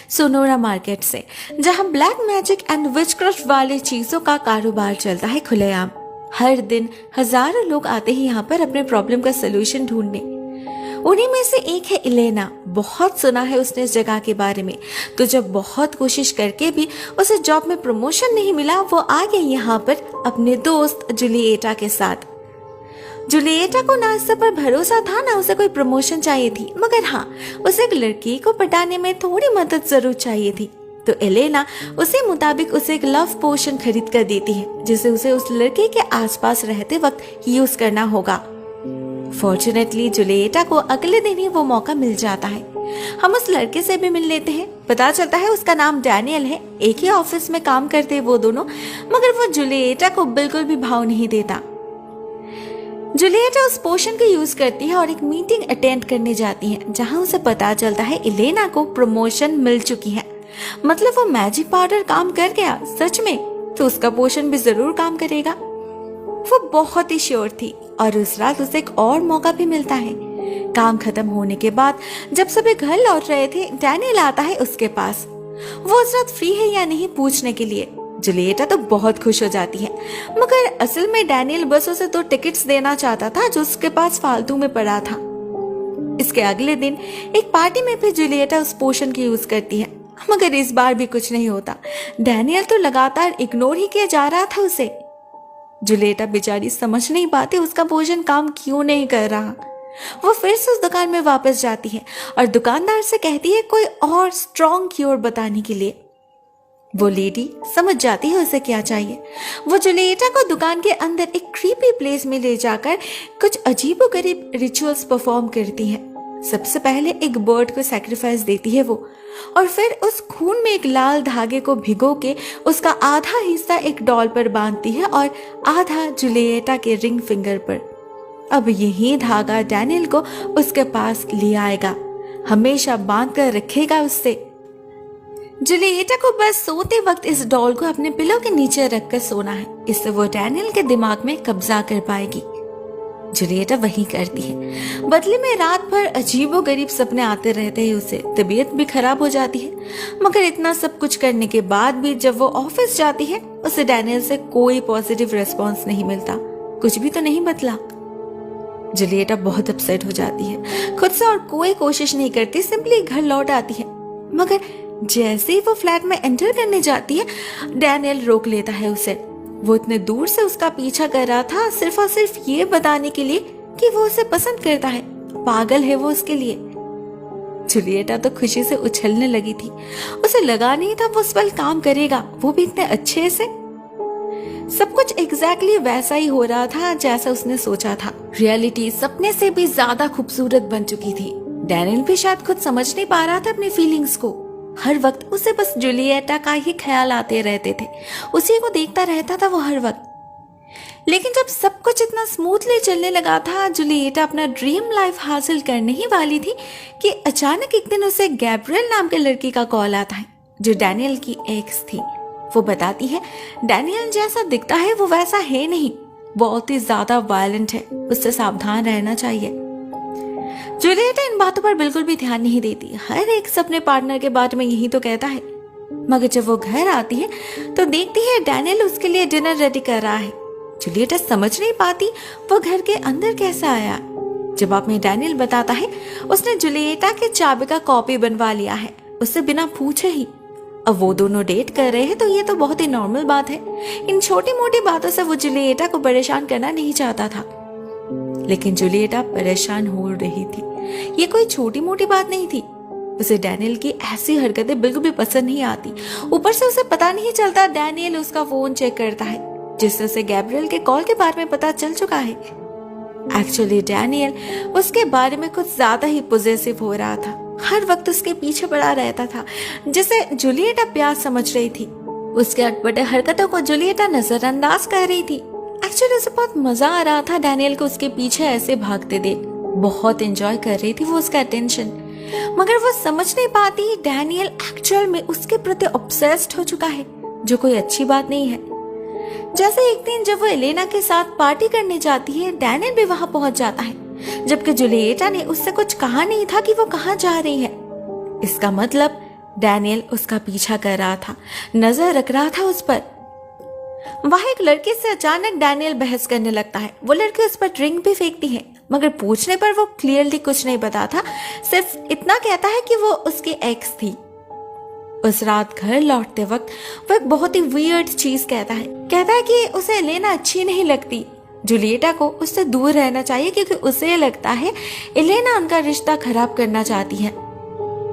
Sonora market से, जहां black magic and witchcraft वाले चीजों का कारोबार चलता है खुलेआम। हर दिन हजारों लोग आते हैं यहाँ पर अपने प्रॉब्लम का सलूशन ढूंढने। उन्हीं में से एक है इलेना। बहुत सुना है उसने इस जगह के बारे में, तो जब बहुत कोशिश करके भी उसे जॉब में प्रमोशन नहीं मिला, वो आ गई यहाँ पर अपने दोस्त जूलिएटा के साथ। जूलिएटा को ना इस पर भरोसा था, ना उसे कोई प्रमोशन चाहिए थी, मगर हाँ, उसे एक लड़की को पटाने में थोड़ी मदद जरूर चाहिए थी। तो एलेना उसी मुताबिक उसे एक लव पोशन खरीद कर देती है, जिसे उसे उस लड़के के आसपास रहते वक्त यूज करना होगा। फॉर्चुनेटली जूलिएटा को अगले दिन ही वो मौका मिल जाता है। हम उस लड़के से भी मिल लेते हैं। पता चलता है उसका नाम डैनियल है। एक ही ऑफिस में काम करते वो दोनों, मगर वो जूलिएटा को बिल्कुल भी भाव नहीं देता। जूलिएटा उस पोशन को यूज करती है और एक मीटिंग अटेंड करने जाती है, जहां उसे पता चलता है इलेना को प्रमोशन मिल चुकी है। मतलब वो मैजिक पाउडर काम कर गया सच में, तो उसका पोशन भी जरूर काम करेगा। वो बहुत ही श्योर थी और उस रात उसे एक और मौका भी मिलता है। काम खत्म होने के बाद जब सभी घर लौट रहे थे, डैनियल आता है उसके पास। वो उस रात फ्री है या नहीं पूछने के लिए। जूलिएटा तो बहुत खुश हो जाती है, मगर असल में डैनियल बस उसे 2 टिकट्स देना चाहता था जो उसके पास फालतू में पड़ा था। इसके अगले दिन एक पार्टी में भी जूलिएटा उस पोशन की यूज करती है, मगर इस बार भी कुछ नहीं होता। डैनियल तो लगातार इग्नोर ही किया जा रहा था उसे। जूलिएटा बेचारी समझ नहीं पाती उसका पोशन काम क्यों नहीं कर रहा। वो फिर से उस दुकान में वापस जाती है और दुकानदार से कहती है कोई और स्ट्रॉन्ग क्योर बताने के लिए। वो लेडी समझ जाती है उसे क्या चाहिए। वो जूलिएटा को दुकान के अंदर एक क्रीपी प्लेस में ले जाकर कुछ अजीबोगरीब रिचुअल्स परफॉर्म करती है। सबसे पहले एक बर्ड को सैक्रिफाइस देती है वो, और फिर उस खून में एक लाल धागे को भिगो के उसका आधा हिस्सा एक डॉल पर बांधती है और आधा जूलिएटा के रिंग फिंगर पर। अब यही धागा डैनियल को उसके पास ले आएगा, हमेशा बांध कर रखेगा उससे। जूलिएटा को बस सोते वक्त इस डॉल को अपने पिलो के नीचे रखकर सोना है, इससे वो डैनियल के दिमाग में कब्जा कर पाएगी। जूलिएटा वही करती है। बदले में रात भर अजीबोगरीब सपने आते रहते हैं उसे, तबीयत भी खराब हो जाती है। मगर इतना सब कुछ करने के बाद भी जब वो ऑफिस जाती है, उसे डैनियल से कोई पॉजिटिव रिस्पॉन्स नहीं मिलता। कुछ भी तो नहीं बदला। जूलिएटा बहुत अपसेट हो जाती है खुद से और कोई कोशिश नहीं करती, सिंपली घर लौट आती है। मगर जैसे ही वो फ्लैट में एंटर करने जाती है, डैनियल रोक लेता है उसे। वो इतने दूर से उसका पीछा कर रहा था सिर्फ और सिर्फ ये बताने के लिए कि वो उसे पसंद करता है। पागल है वो उसके लिए। जूलिएटा तो खुशी से उछलने लगी थी। उसे लगा नहीं था वो उस पल काम करेगा, वो भी इतने अच्छे से। सब कुछ एग्जैक्टली वैसा ही हो रहा था जैसा उसने सोचा था। रियलिटी सपने से भी ज्यादा खूबसूरत बन चुकी थी। डैनियल भी शायद खुद समझ नहीं पा रहा था अपनी फीलिंग्स को। हर वक्त उसे बस जूलिएटा का ही ख्याल आते रहते थे, उसी को देखता रहता था वो हर वक्त। लेकिन जब सब कुछ इतना स्मूथली चलने लगा था, जूलिएटा अपना ड्रीम लाइफ हासिल करने ही वाली थी कि अचानक एक दिन उसे गैब्रियल नाम के लड़की का कॉल आता है, जो डैनियल की एक्स थी। वो बताती है डैनियल जैसा दिखता है वो वैसा है नहीं, बहुत ही ज्यादा वायलेंट है, उससे सावधान रहना चाहिए। जूलिएटा इन बातों पर बिल्कुल भी ध्यान नहीं देती। हर एक अपने पार्टनर के बारे में यही तो कहता है। मगर जब वो घर आती है तो देखती है डैनियल उसके लिए डिनर रेडी कर रहा है। जूलिएटा समझ नहीं पाती वो घर के अंदर कैसे आया। जवाब में डैनियल बताता है उसने जूलिएटा के चाबी का कॉपी बनवा लिया है, उससे बिना पूछे ही। अब वो दोनों डेट कर रहे हैं तो ये तो बहुत ही नॉर्मल बात है। इन छोटी मोटी बातों से वो जूलिएटा को परेशान करना नहीं चाहता था, लेकिन जूलिएटा परेशान हो रही थी। ये कोई छोटी मोटी बात नहीं थी। उसे डैनियल की ऐसी हरकतें बिल्कुल भी पसंद नहीं आती। ऊपर से उसे पता नहीं चलता डैनियल उसका फोन चेक करता है, जिससे उसे गैब्रियल के कॉल के बारे में पता चल चुका है। एक्चुअली डैनियल उसके बारे में कुछ ज्यादा ही पॉजिटिव हो रहा था। हर वक्त उसके पीछे पड़ा रहता था, जिसे जूलिएटा प्यार समझ रही थी। उसके अटपटे हरकतों को जूलिएटा नजरअंदाज कर रही थी। एक्चुअली उसे बहुत मजा आ रहा था डैनियल को उसके पीछे ऐसे भागते देख। बहुत एंजॉय कर रही थी वो उसका अटेंशन। मगर वो समझ नहीं पाती डैनियल एक्चुअल में उसके प्रति ऑब्सेस्ड हो चुका है, जो कोई अच्छी बात नहीं है। जैसे एक दिन जब वो एलेना के साथ पार्टी करने जाती है, डैनियल भी वहां पहुंच जाता है, जबकि जूलिएटा ने उससे कुछ कहा नहीं था कि वो कहाँ जा रही है। इसका मतलब डैनियल उसका पीछा कर रहा था, नजर रख रहा था उस पर। वहां एक लड़के से अचानक डैनियल बहस करने लगता है। वो लड़की उस पर ड्रिंक भी फेंकती है, मगर पूछने पर वो क्लियरली कुछ नहीं बताता, सिर्फ इतना कहता है कि वो उसकी एक्स थी। उस रात घर लौटते वक्त वो एक बहुत ही वियर्ड चीज कहता है कि उसे एलेना अच्छी नहीं लगती। जूलिएटा को उससे दूर रहना चाहिए क्योंकि उसे लगता है एलेना उनका रिश्ता खराब करना चाहती है।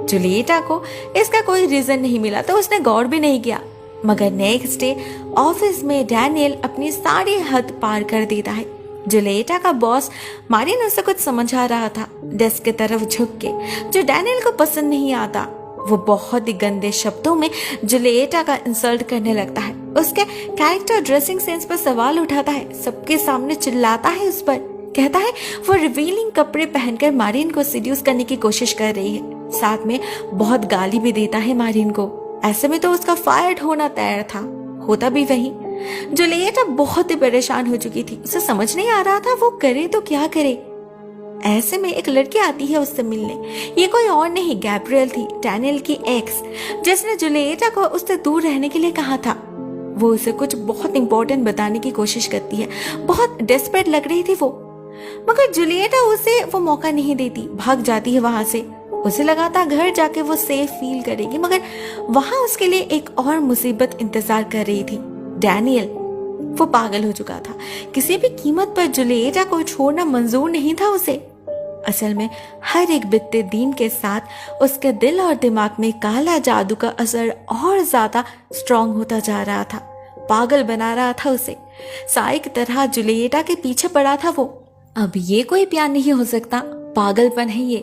जूलिएटा को इसका कोई रीजन नहीं मिला तो उसने गौर भी नहीं किया, मगर नेक्स्ट डे ऑफिस में डैनियल अपनी सारी हद पार कर देता है। जूलिएटा का बॉस मारिन उसे कुछ समझा रहा था, डेस्क की तरफ झुक के, जो डैनियल को पसंद नहीं आता। वो बहुत ही गंदे शब्दों में जूलिएटा का इंसल्ट करने लगता है, उसके कैरेक्टर ड्रेसिंग सेंस पर सवाल उठाता है, सबके सामने चिल्लाता है उस पर, कहता है वो रिवीलिंग कपड़े पहनकर मारिन को सीड्यूस करने की कोशिश कर रही है। साथ में बहुत गाली भी देता है मारिन को। ऐसे में तो उसका फायर्ड होना तय था, होता भी वही। जूलिएटा बहुत ही परेशान हो चुकी थी, उसे समझ नहीं आ रहा था वो करे तो क्या करे। ऐसे में एक लड़की आती है उससे मिलने। ये कोई और नहीं गैब्रियल थी, डैनियल की एक्स, जिसने जूलिएटा को उससे दूर रहने के लिए कहा था। वो उसे कुछ बहुत इंपॉर्टेंट बताने की कोशिश करती है, बहुत डेस्परेट लग रही थी वो, मगर जूलिएटा उसे वो मौका नहीं देती, भाग जाती है वहां से। उसे लगा था घर जाके वो सेफ फील करेगी, मगर वहां उसके लिए एक और मुसीबत इंतजार कर रही थी। डैनियल, वो पागल हो चुका था, किसी भी कीमत पर जूलिएटा को छोड़ना मंजूर नहीं था उसे। असल में हर एक बीतते दिन के साथ उसके दिल और दिमाग में काला जादू का असर और ज्यादा स्ट्रॉन्ग होता जा रहा था, पागल बना रहा था उसे। साई की तरह जूलिएटा के पीछे पड़ा था वो। अब ये कोई प्यार नहीं हो सकता, पागलपन है ये।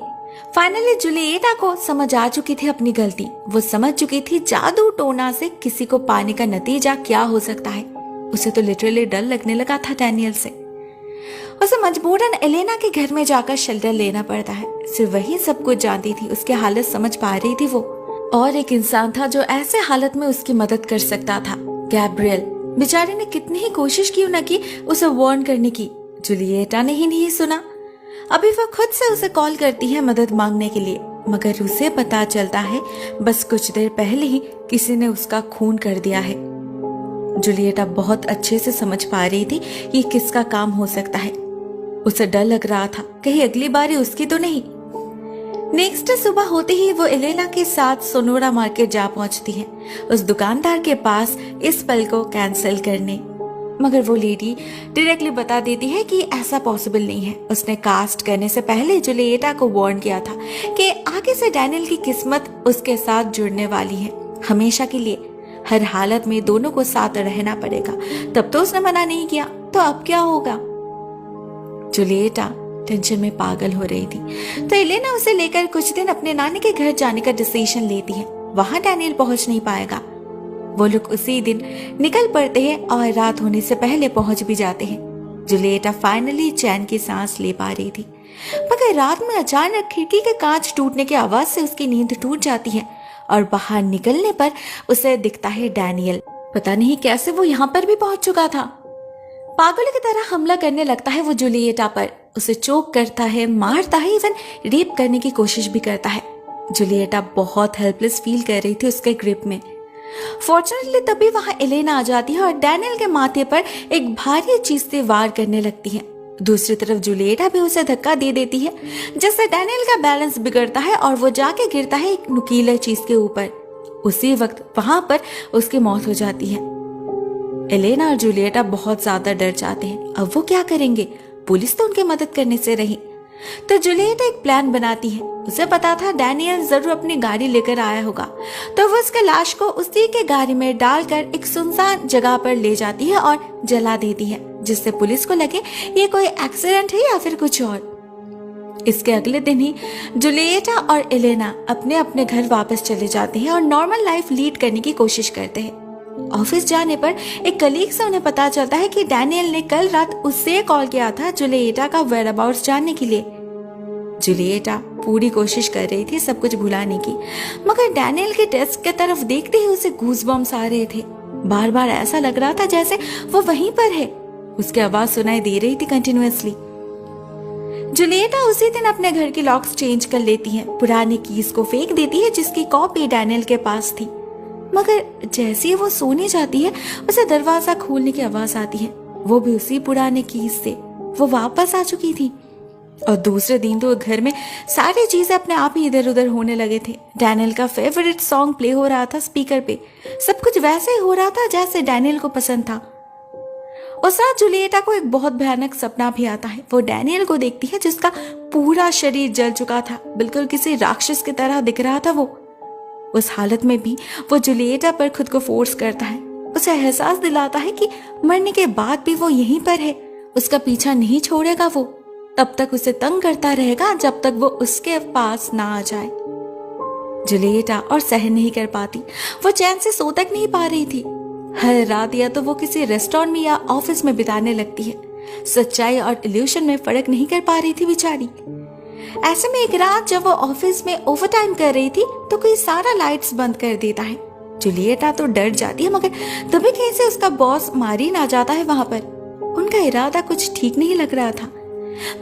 फाइनली जूलिएटा को समझ आ चुकी थी अपनी गलती। वो समझ चुकी थी जादू टोना से किसी को पाने का नतीजा क्या हो सकता है। उसे तो लिटरली डर लगने लगा था डैनियल से। उसे मजबूरन एलेना के घर में जाकर शेल्टर लेना पड़ता है। सिर्फ वही सब कुछ जानती थी, उसकी हालत समझ पा रही थी वो। और एक इंसान था जो ऐसे हालत में उसकी मदद कर सकता था, गैब्रियल। बेचारे ने कितनी ही कोशिश की न की उसे वार्न करने की, जूलिएटा ने ही नहीं सुना। अभी वो खुद से उसे कॉल करती है मदद मांगने के लिए, मगर उसे पता चलता है बस कुछ देर पहले ही किसी ने उसका खून कर दिया है। जूलिएटा बहुत अच्छे से समझ पा रही थी ये किसका काम हो सकता है। उसे डर लग रहा था कहीं अगली बारी उसकी तो नहीं। नेक्स्ट डे सुबह होते ही वो एलेना के साथ सोनोरा मार्केट जा पहुंचती है, उस दुकानदार के पास इस पल को कैंसिल करने। मगर वो लेडी डायरेक्टली बता देती है कि ऐसा पॉसिबल नहीं है। उसने कास्ट करने से पहले जूलिएटा को वार्न किया था कि आगे से डैनियल की किस्मत उसके साथ जुड़ने वाली है, हमेशा के लिए, हर हालत में दोनों को साथ रहना पड़ेगा। तब तो उसने मना नहीं किया, तो अब क्या होगा। जूलिएटा टेंशन में पागल हो रही थी, तो एलेना उसे लेकर कुछ दिन अपने नानी के घर जाने का डिसीजन लेती है। वहां डैनियल पहुंच नहीं पाएगा। वो लोग उसी दिन निकल पड़ते हैं और रात होने से पहले पहुंच भी जाते हैं। जूलिएटा फाइनली चैन की सांस ले पा रही थी, मगर रात में अचानक खिड़की के कांच टूटने की आवाज से उसकी नींद टूट जाती है और बाहर निकलने पर उसे दिखता है डैनियल। पता नहीं कैसे वो यहाँ पर भी पहुंच चुका था। पागल की तरह हमला करने लगता है वो जूलिएटा पर, उसे चोक करता है, मारता है, इवन रेप करने की कोशिश भी करता है। जूलिएटा बहुत हेल्पलेस फील कर रही थी उसके ग्रिप में। फॉर्चुनेटली तभी वहां एलेना आ जाती है और डैनियल के माथे पर एक भारी चीज से वार करने लगती है। दूसरी तरफ जूलिएटा भी उसे धक्का दे देती है, जिससे डैनियल का बैलेंस बिगड़ता है और वो जाके गिरता है एक नुकीले चीज के ऊपर। उसी वक्त वहां पर उसकी मौत हो जाती है। एलेना और जूलिएटा बहुत ज्यादा डर जाते हैं। अब वो क्या करेंगे, पुलिस तो उनकी मदद करने से रही। तो जूलिएटा एक प्लान बनाती है। उसे पता था डैनियल जरूर अपनी गाड़ी लेकर आया होगा, तो वो उसके लाश को उसी के गाड़ी में डालकर एक सुनसान जगह पर ले जाती है और जला देती है, जिससे पुलिस को लगे ये कोई एक्सीडेंट है या फिर कुछ और। इसके अगले दिन ही जूलिएटा और एलेना अपने अपने घर वापस चले जाते हैं और नॉर्मल लाइफ लीड करने की कोशिश करते हैं। ऑफिस जाने पर एक कलीग से उन्हें पता चलता है कि डैनियल ने कल रात उससे कॉल किया था जूलिएटा का वेयरअबाउट्स जानने के लिए। जूलिएटा पूरी कोशिश कर रही थी सब कुछ भुलाने की, मगर डैनियल के डेस्क की तरफ देखते ही उसे गूज़बम्स आ रहे थे। बार बार ऐसा लग रहा था जैसे वो वहीं पर है। उसकी आवाज सुनाई दे रही थी कंटिन्यूअसली। जूलिएटा उसी दिन अपने घर की लॉक्स चेंज कर लेती है, पुरानी कीज को फेंक देती है जिसकी कॉपी डैनियल के पास थी। मगर जैसे ही वो सोने जाती है उसे दरवाजा खोलने की आवाज आती है, वो भी उसी पुराने कीज से। वो वापस आ चुकी थी और दूसरे दिन तो घर में सारी चीजें अपने आप ही इधर उधर होने लगे थे। डैनियल का फेवरेट सॉन्ग प्ले हो रहा था स्पीकर पे, सब कुछ वैसे ही हो रहा था जैसे डैनियल को पसंद था। उस रात जूलिएटा को एक बहुत भयानक सपना भी आता है। वो डैनियल को देखती है जिसका पूरा शरीर जल चुका था, बिल्कुल किसी राक्षस की तरह दिख रहा था वो। उस हालत में भी वो जूलिएटा पर खुद को फोर्स करता है, उसे एहसास दिलाता है कि मरने के बाद भी वो यहीं पर है, उसका पीछा नहीं छोड़ेगा। वो तब तक उसे तंग करता रहेगा जब तक वो उसके पास ना आ जाए। जूलिएटा और सहन नहीं कर पाती, वो चैन से सो तक नहीं पा रही थी। हर रात या तो वो किसी रेस्टोरेंट में या ऑफिस में बिताने लगती है। सच्चाई और इल्यूशन में फर्क नहीं कर पा रही थी बेचारी। ऐसे में एक रात जब वो ऑफिस में ओवरटाइम कर रही थी तो कोई सारा लाइट्स बंद कर देता है। जूलिएटा तो डर जाती है, मगर तभी कहीं से उसका बॉस मारी ना जाता है वहां पर। उनका इरादा कुछ ठीक नहीं लग रहा था,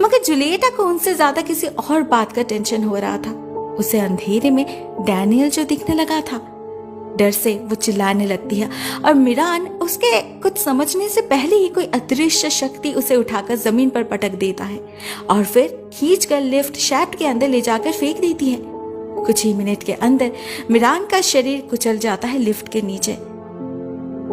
मगर जूलिएटा को उनसे ज्यादा किसी और बात का टेंशन हो रहा था। उसे अंधेरे में डैनियल जो दिखने लगा था, डर से वो चिल्लाने लगती है और मिरान उसके कुछ समझने से पहले ही कोई अदृश्य शक्ति उसे उठाकर जमीन पर पटक देता है और फिर खींचकर लिफ्ट शैफ्ट के अंदर ले जाकर फेंक देती है। कुछ ही मिनट के अंदर मिरान का शरीर कुचल जाता है लिफ्ट के नीचे।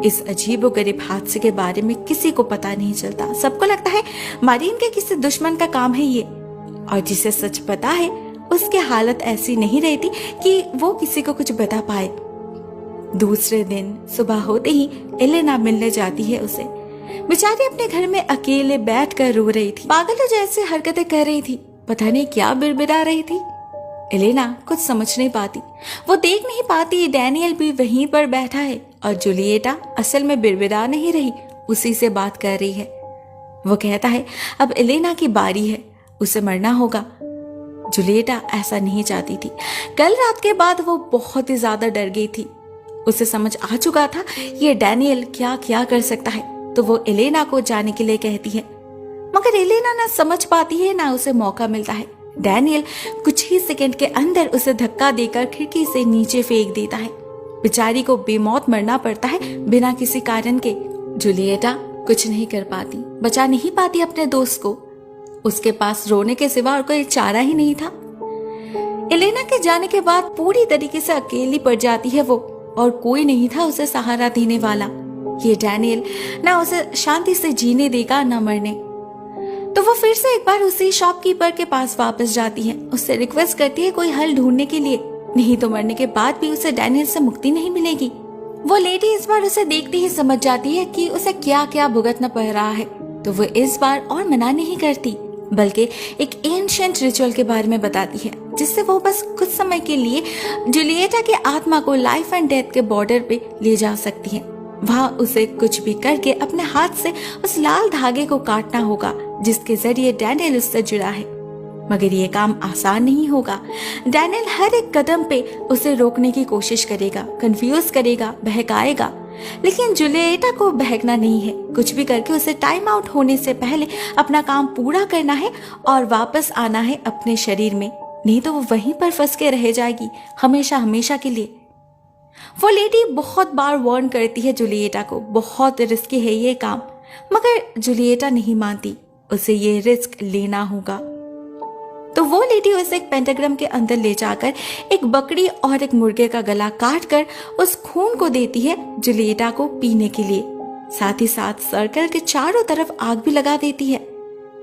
इस अजीबोगरीब हादसे के बारे में किसी को पता नहीं चलता। सबको लगता है मारीन के किसी दुश्मन का काम है ये, और जिसे सच पता है उसकी हालत ऐसी नहीं रहती कि वो किसी को कुछ बता पाए। दूसरे दिन सुबह होते ही एलेना मिलने जाती है उसे। बेचारी अपने घर में अकेले बैठकर रो रही थी, पागलों जैसे हरकतें कर रही थी, पता नहीं क्या बिड़बिड़ा रही थी। एलेना कुछ समझ नहीं पाती, वो देख नहीं पाती डैनियल भी वहीं पर बैठा है और जूलिएटा असल में बिड़बिड़ा नहीं रही, उसी से बात कर रही है। वो कहता है अब एलेना की बारी है, उसे मरना होगा। जूलिएटा ऐसा नहीं चाहती थी। कल रात के बाद वो बहुत ही ज्यादा डर गई थी। उसे समझ आ चुका था ये डैनियल क्या क्या कर सकता है, तो वो एलेना को जाने के लिए कहती है, मगर एलेना ना समझ पाती है ना उसे मौका मिलता है। डैनियल कुछ ही सेकंड के अंदर उसे धक्का देकर खिड़की से नीचे फेंक देता है। बेचारी को बेमौत मरना पड़ता है बिना किसी कारण के। जूलिएटा कुछ नहीं कर पाती, बचा नहीं पाती अपने दोस्त को। उसके पास रोने के सिवा और कोई चारा ही नहीं था। एलेना के जाने के बाद पूरी तरीके से अकेली पड़ जाती है वो, और कोई नहीं था उसे सहारा देने वाला। ये डैनियल ना उसे शांति से जीने देगा ना मरने। तो वो फिर से एक बार उसी शॉपकीपर के पास वापस जाती है, उससे रिक्वेस्ट करती है कोई हल ढूंढने के लिए, नहीं तो मरने के बाद भी उसे डैनियल से मुक्ति नहीं मिलेगी। वो लेडी इस बार उसे देखते ही समझ जाती है कि उसे क्या क्या भुगतना पड़ रहा है, तो वो इस बार और मना नहीं करती, बल्कि एक एंशिएंट रिचुअल के बारे में बताती है, जिससे वो बस कुछ समय के लिए जूलिएटा की आत्मा को लाइफ एंड डेथ के बॉर्डर पे ले जा सकती है। वहां उसे कुछ भी करके अपने हाथ से उस लाल धागे को काटना होगा जिसके जरिए डैनियल उससे जुड़ा है। मगर ये काम आसान नहीं होगा। डैनियल हर एक कदम पे उसे रोकने की कोशिश करेगा, कंफ्यूज करेगा, बहकाएगा, लेकिन जूलिएटा को बहकना नहीं है। कुछ भी करके उसे टाइम आउट होने से पहले अपना काम पूरा करना है और वापस आना है अपने शरीर में, नहीं तो वो वहीं पर फंस के रह जाएगी हमेशा हमेशा के लिए। वो लेडी बहुत बार वार्न करती है जूलिएटा को, बहुत रिस्की है ये काम, मगर जूलिएटा नहीं मानती, उसे ये रिस्क लेना होगा। तो वो लेडी उसे एक पेंटाग्राम के अंदर ले जाकर एक बकरी और एक मुर्गे का गला काट कर उस खून को देती है जूलिएटा को पीने के लिए। साथ ही साथ सर्कल के चारों तरफ आग भी लगा देती है।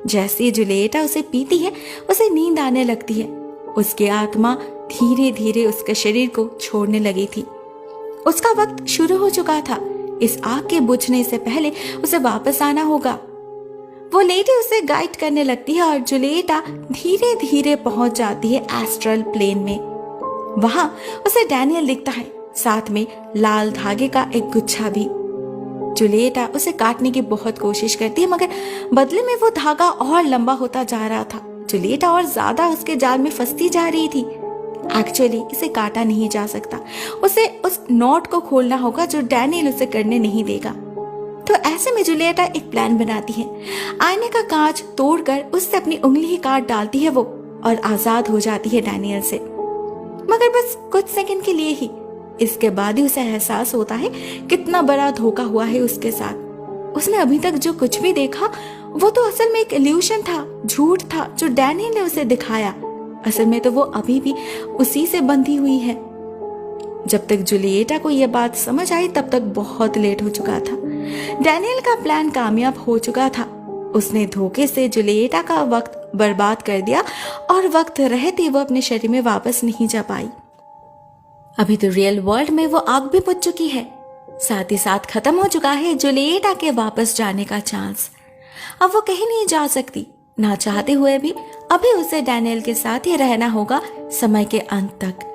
जैसे ही जूलिएटा उसे पीती है उसे नींद आने लगती है। उसकी आत्मा धीरे धीरे उसके शरीर को छोड़ने लगी थी। उसका वक्त शुरू हो चुका था। इस आग के बुझने से पहले उसे वापस आना होगा। वो लेडी उसे गाइड करने लगती है और जूलिएटा धीरे धीरे पहुंच जाती है एस्ट्रल प्लेन में। वहां उसे डैनियल दिखता है, साथ में लाल धागे का एक गुच्छा भी। जूलिएटा उसे काटने की बहुत कोशिश करती है, मगर बदले में वो धागा और लंबा होता जा रहा था। जूलिएटा और ज्यादा उसके जाल में फंसती जा रही थी। एक्चुअली इसे काटा नहीं जा सकता, उसे उस नॉट को खोलना होगा जो डैनियल उसे करने नहीं देगा। तो ऐसे में जूलिएटा एक प्लान बनाती है। आईने का कांच तोड़कर उससे अपनी उंगली ही काट डालती है वो, और आजाद हो जाती है डैनियल से, मगर बस कुछ सेकंड के लिए ही। इसके बाद ही उसे एहसास होता है कितना बड़ा धोखा हुआ है उसके साथ। उसने अभी तक जो कुछ भी देखा वो तो असल में एक इल्यूशन था, झूठ था जो डैनियल ने उसे दिखाया। असल में तो वो अभी भी उसी से बंधी हुई है। जब तक जूलिएटा को यह बात समझ आई तब तक बहुत लेट हो चुका था। डैनियल का प्लान कामयाब हो चुका था। उसने धोखे से जूलिएटा का वक्त बर्बाद कर दिया और वक्त रहते वो अपने शरीर में वापस नहीं जा पाई। अभी तो रियल वर्ल्ड में वो आग भी बुझ चुकी है, साथ ही साथ खत्म हो चुका है जूलिएटा के वापस जाने का चांस। अब वो कहीं नहीं जा सकती, ना चाहते हुए भी अभी उसे डैनियल के साथ ही रहना होगा समय के अंत तक।